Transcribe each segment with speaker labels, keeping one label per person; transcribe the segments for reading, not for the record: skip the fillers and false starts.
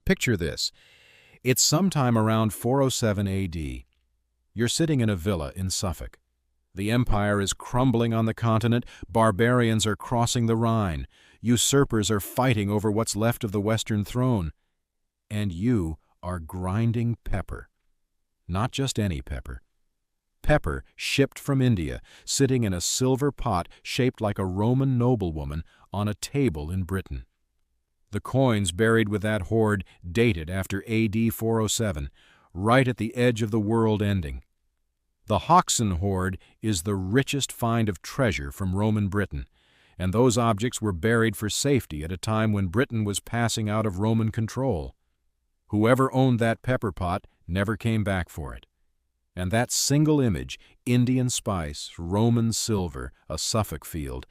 Speaker 1: Picture this. It's sometime around 407 AD. You're sitting in a villa in Suffolk. The empire is crumbling on the continent, barbarians are crossing the Rhine, usurpers are fighting over what's left of the Western throne, and you are grinding pepper. Not just any pepper. Pepper shipped from India, sitting in a silver pot shaped like a Roman noblewoman on a table in Britain. The coins buried with that hoard dated after AD 407, right at the edge of the world ending. The Hoxne hoard is the richest find of treasure from Roman Britain, and those objects were buried for safety at a time when Britain was passing out of Roman control. Whoever owned that pepper pot never came back for it. And that single image, Indian spice, Roman silver, a Suffolk field,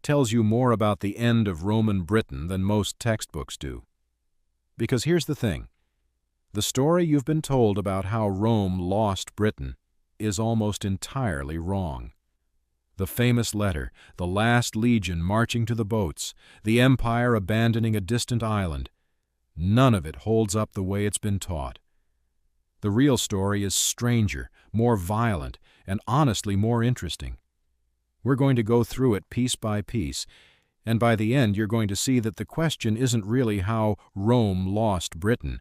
Speaker 1: tells you more about the end of Roman Britain than most textbooks do. Because here's the thing. The story you've been told about how Rome lost Britain is almost entirely wrong. The famous letter, the last legion marching to the boats, the empire abandoning a distant island, none of it holds up the way it's been taught. The real story is stranger, more violent, and honestly more interesting. We're going to go through it piece by piece, and by the end you're going to see that the question isn't really how Rome lost Britain.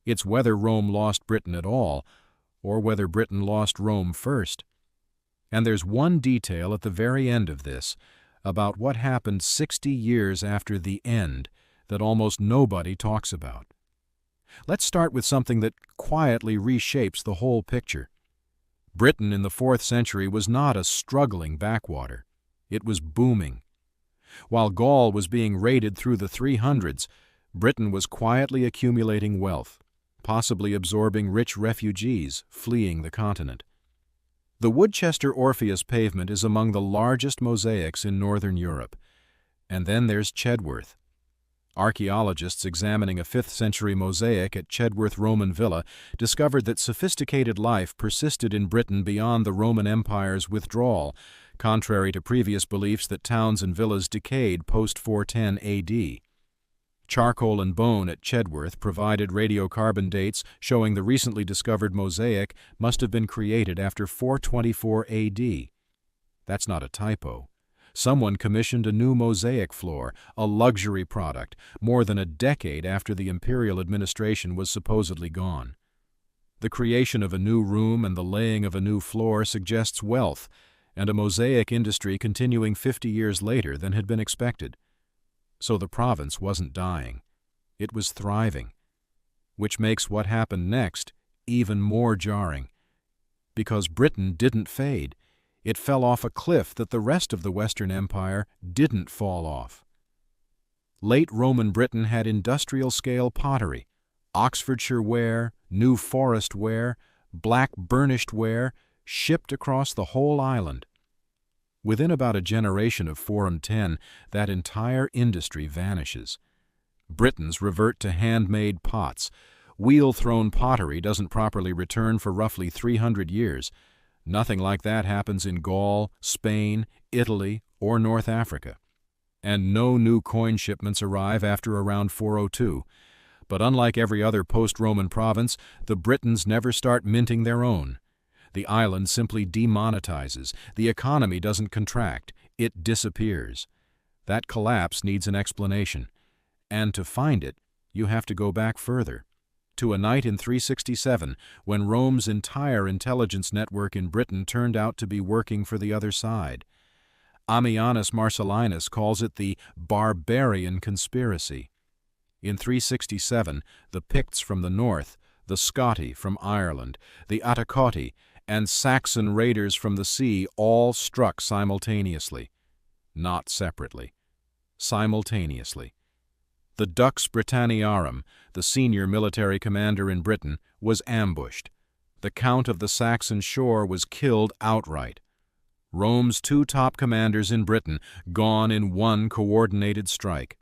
Speaker 1: It's whether Rome lost Britain at all, or whether Britain lost Rome first. And there's one detail at the very end of this, about what happened 60 years after the end, that almost nobody talks about. Let's start with something that quietly reshapes the whole picture. Britain in the 4th century was not a struggling backwater. It was booming. While Gaul was being raided through the 300s, Britain was quietly accumulating wealth, possibly absorbing rich refugees fleeing the continent. The Woodchester-Orpheus pavement is among the largest mosaics in northern Europe. And then there's Chedworth. Archaeologists examining a 5th century mosaic at Chedworth Roman Villa discovered that sophisticated life persisted in Britain beyond the Roman Empire's withdrawal, contrary to previous beliefs that towns and villas decayed post-410 AD. Charcoal and bone at Chedworth provided radiocarbon dates showing the recently discovered mosaic must have been created after 424 AD. That's not a typo. Someone commissioned a new mosaic floor, a luxury product, more than a decade after the imperial administration was supposedly gone. The creation of a new room and the laying of a new floor suggests wealth, and a mosaic industry continuing 50 years later than had been expected. So the province wasn't dying. It was thriving, which makes what happened next even more jarring. Because Britain didn't fade. It fell off a cliff that the rest of the Western Empire didn't fall off. Late Roman Britain had industrial-scale pottery, Oxfordshire ware, New Forest ware, black burnished ware, shipped across the whole island. Within about a generation of 410, that entire industry vanishes. Britons revert to handmade pots. Wheel-thrown pottery doesn't properly return for roughly 300 years. Nothing like that happens in Gaul, Spain, Italy, or North Africa. And no new coin shipments arrive after around 402. But unlike every other post-Roman province, the Britons never start minting their own. The island simply demonetizes. The economy doesn't contract. It disappears. That collapse needs an explanation. And to find it, you have to go back further. To a night in 367, when Rome's entire intelligence network in Britain turned out to be working for the other side. Ammianus Marcellinus calls it the barbarian conspiracy. In 367, the Picts from the north, the Scotti from Ireland, the Atticotti, and Saxon raiders from the sea all struck simultaneously. Not separately. Simultaneously. The Dux Britanniarum, the senior military commander in Britain, was ambushed. The Count of the Saxon shore was killed outright. Rome's 2 top commanders in Britain gone in one coordinated strike.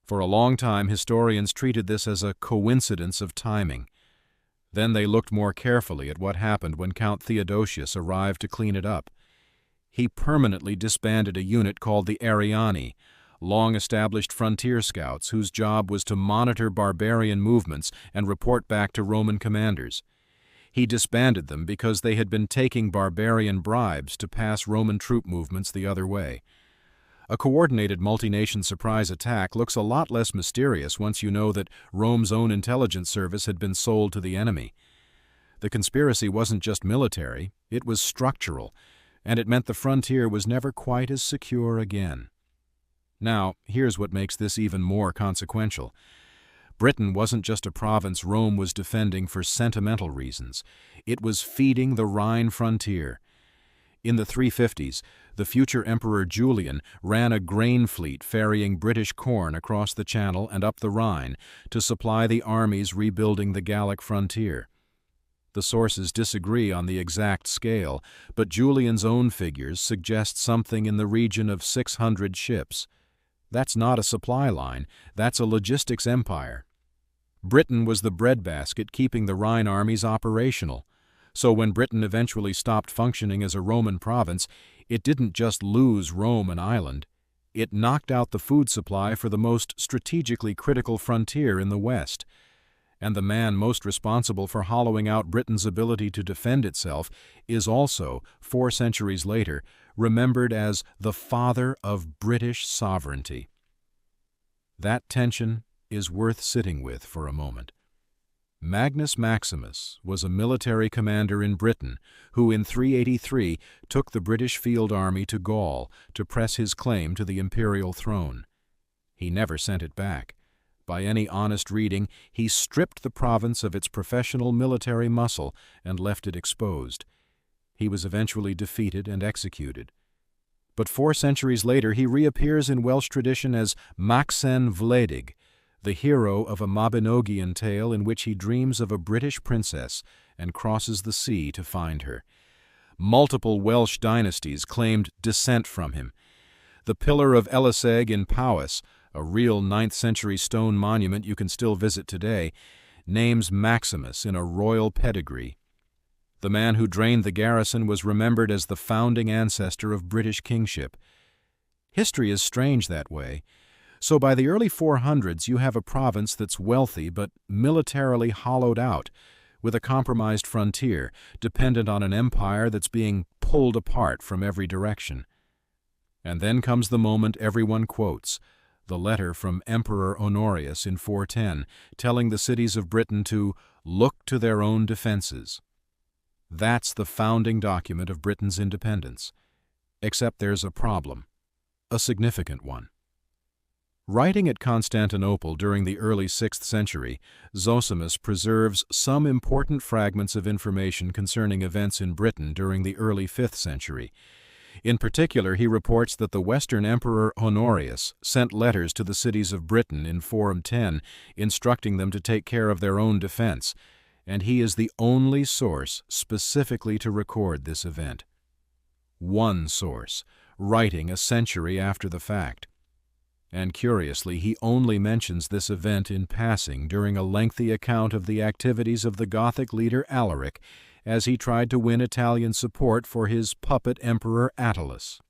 Speaker 1: For a long time, historians treated this as a coincidence of timing. Then they looked more carefully at what happened when Count Theodosius arrived to clean it up. He permanently disbanded a unit called the Ariani, long-established frontier scouts whose job was to monitor barbarian movements and report back to Roman commanders. He disbanded them because they had been taking barbarian bribes to pass Roman troop movements the other way. A coordinated multi-nation surprise attack looks a lot less mysterious once you know that Rome's own intelligence service had been sold to the enemy. The conspiracy wasn't just military, it was structural, and it meant the frontier was never quite as secure again. Now, here's what makes this even more consequential. Britain wasn't just a province Rome was defending for sentimental reasons. It was feeding the Rhine frontier. In the 350s, the future Emperor Julian ran a grain fleet ferrying British corn across the Channel and up the Rhine to supply the armies rebuilding the Gallic frontier. The sources disagree on the exact scale, but Julian's own figures suggest something in the region of 600 ships. That's not a supply line, that's a logistics empire. Britain was the breadbasket keeping the Rhine armies operational. So when Britain eventually stopped functioning as a Roman province, it didn't just lose Rome an island. It knocked out the food supply for the most strategically critical frontier in the West. And the man most responsible for hollowing out Britain's ability to defend itself is also, 4 centuries later, remembered as the father of British sovereignty. That tension is worth sitting with for a moment. Magnus Maximus was a military commander in Britain who in 383 took the British field army to Gaul to press his claim to the imperial throne. He never sent it back. By any honest reading, he stripped the province of its professional military muscle and left it exposed. He was eventually defeated and executed. But 4 centuries later, he reappears in Welsh tradition as Maxen Wledig, the hero of a Mabinogian tale in which he dreams of a British princess and crosses the sea to find her. Multiple Welsh dynasties claimed descent from him. The Pillar of Eliseg in Powys, a real 9th century stone monument you can still visit today, names Maximus in a royal pedigree. The man who drained the garrison was remembered as the founding ancestor of British kingship. History is strange that way. So by the early 400s you have a province that's wealthy but militarily hollowed out, with a compromised frontier, dependent on an empire that's being pulled apart from every direction. And then comes the moment everyone quotes, the letter from Emperor Honorius in 410, telling the cities of Britain to look to their own defenses. That's the founding document of Britain's independence. Except there's a problem, a significant one. Writing at Constantinople during the early 6th century, Zosimus preserves some important fragments of information concerning events in Britain during the early 5th century. In particular, he reports that the Western Emperor Honorius sent letters to the cities of Britain in Forum 10, instructing them to take care of their own defense, and he is the only source specifically to record this event. One source, writing a century after the fact. And curiously, he only mentions this event in passing during a lengthy account of the activities of the Gothic leader Alaric as he tried to win Italian support for his puppet emperor Attalus.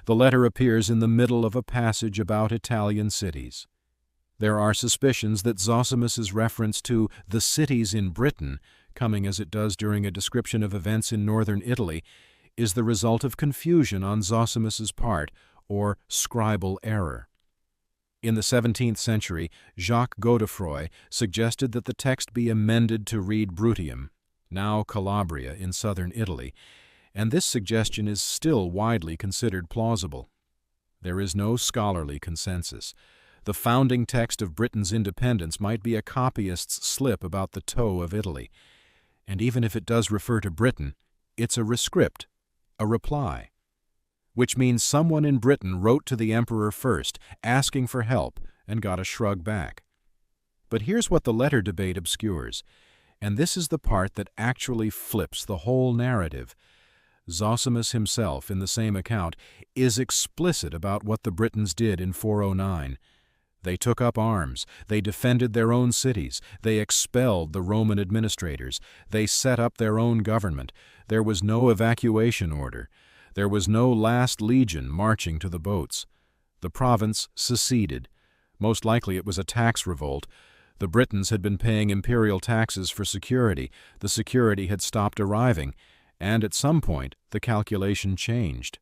Speaker 1: The letter appears in the middle of a passage about Italian cities. There are suspicions that Zosimus's reference to the cities in Britain, coming as it does during a description of events in northern Italy, is the result of confusion on Zosimus's part, or scribal error. In the 17th century, Jacques Godefroy suggested that the text be amended to read Bruttium, now Calabria in southern Italy, and this suggestion is still widely considered plausible. There is no scholarly consensus. The founding text of Britain's independence might be a copyist's slip about the toe of Italy, and even if it does refer to Britain, it's a rescript, a reply, which means someone in Britain wrote to the emperor first, asking for help, and got a shrug back. But here's what the letter debate obscures, and this is the part that actually flips the whole narrative. Zosimus himself, in the same account, is explicit about what the Britons did in 409. They took up arms, they defended their own cities, they expelled the Roman administrators, they set up their own government, there was no evacuation order. There was no last legion marching to the boats. The province seceded. Most likely it was a tax revolt. The Britons had been paying imperial taxes for security. The security had stopped arriving, and at some point the calculation changed.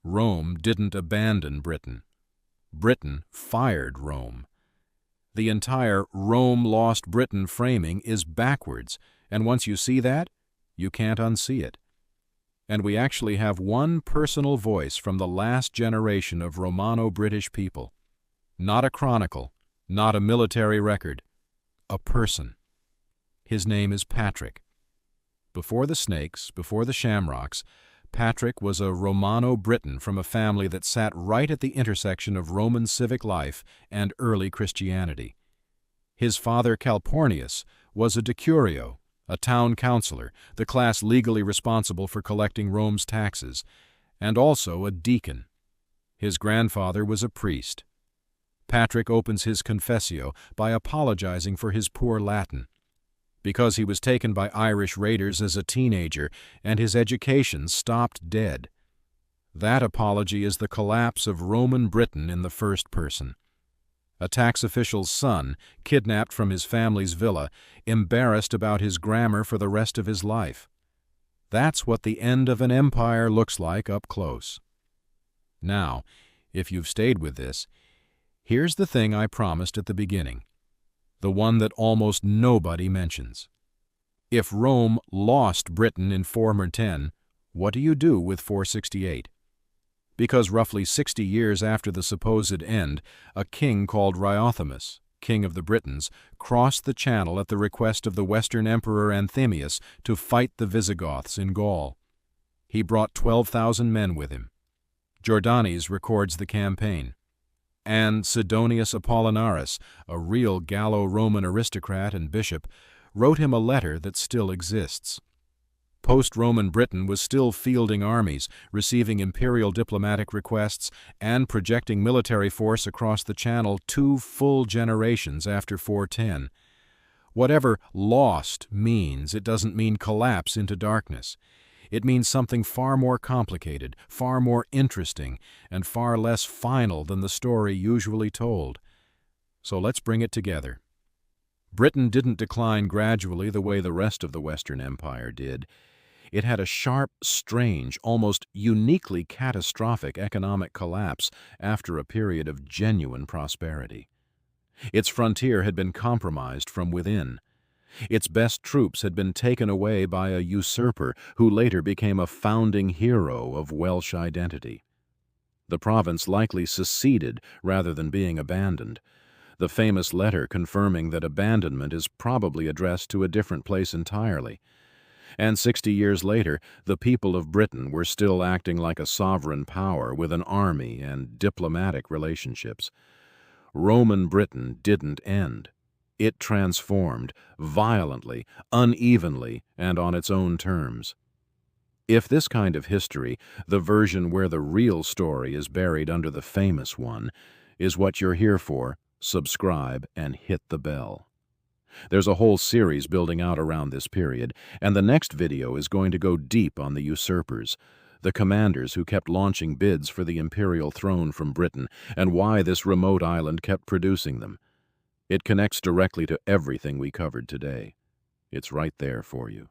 Speaker 1: Rome didn't abandon Britain. Britain fired Rome. The entire Rome lost Britain framing is backwards, and once you see that, you can't unsee it. And we actually have one personal voice from the last generation of Romano-British people. Not a chronicle, not a military record, a person. His name is Patrick. Before the snakes, before the shamrocks, Patrick was a Romano-Briton from a family that sat right at the intersection of Roman civic life and early Christianity. His father Calpurnius was a decurio, a town councillor, the class legally responsible for collecting Rome's taxes, and also a deacon. His grandfather was a priest. Patrick opens his confessio by apologizing for his poor Latin. Because he was taken by Irish raiders as a teenager and his education stopped dead. That apology is the collapse of Roman Britain in the first person. A tax official's son, kidnapped from his family's villa, embarrassed about his grammar for the rest of his life. That's what the end of an empire looks like up close. Now, if you've stayed with this, here's the thing I promised at the beginning. The one that almost nobody mentions. If Rome lost Britain in 410, what do you do with 468? Because roughly 60 years after the supposed end, a king called Rhyothemus, king of the Britons, crossed the Channel at the request of the Western Emperor Anthemius to fight the Visigoths in Gaul. He brought 12,000 men with him. Jordanes records the campaign. And Sidonius Apollinaris, a real Gallo-Roman aristocrat and bishop, wrote him a letter that still exists. Post-Roman Britain was still fielding armies, receiving imperial diplomatic requests, and projecting military force across the Channel 2 full generations after 410. Whatever lost means, it doesn't mean collapse into darkness. It means something far more complicated, far more interesting, and far less final than the story usually told. So let's bring it together. Britain didn't decline gradually the way the rest of the Western Empire did. It had a sharp, strange, almost uniquely catastrophic economic collapse after a period of genuine prosperity. Its frontier had been compromised from within. Its best troops had been taken away by a usurper who later became a founding hero of Welsh identity. The province likely seceded rather than being abandoned. The famous letter confirming that abandonment is probably addressed to a different place entirely. And 60 years later, the people of Britain were still acting like a sovereign power with an army and diplomatic relationships. Roman Britain didn't end. It transformed, violently, unevenly, and on its own terms. If this kind of history, the version where the real story is buried under the famous one, is what you're here for, subscribe and hit the bell. There's a whole series building out around this period, and the next video is going to go deep on the usurpers, the commanders who kept launching bids for the imperial throne from Britain, and why this remote island kept producing them. It connects directly to everything we covered today. It's right there for you.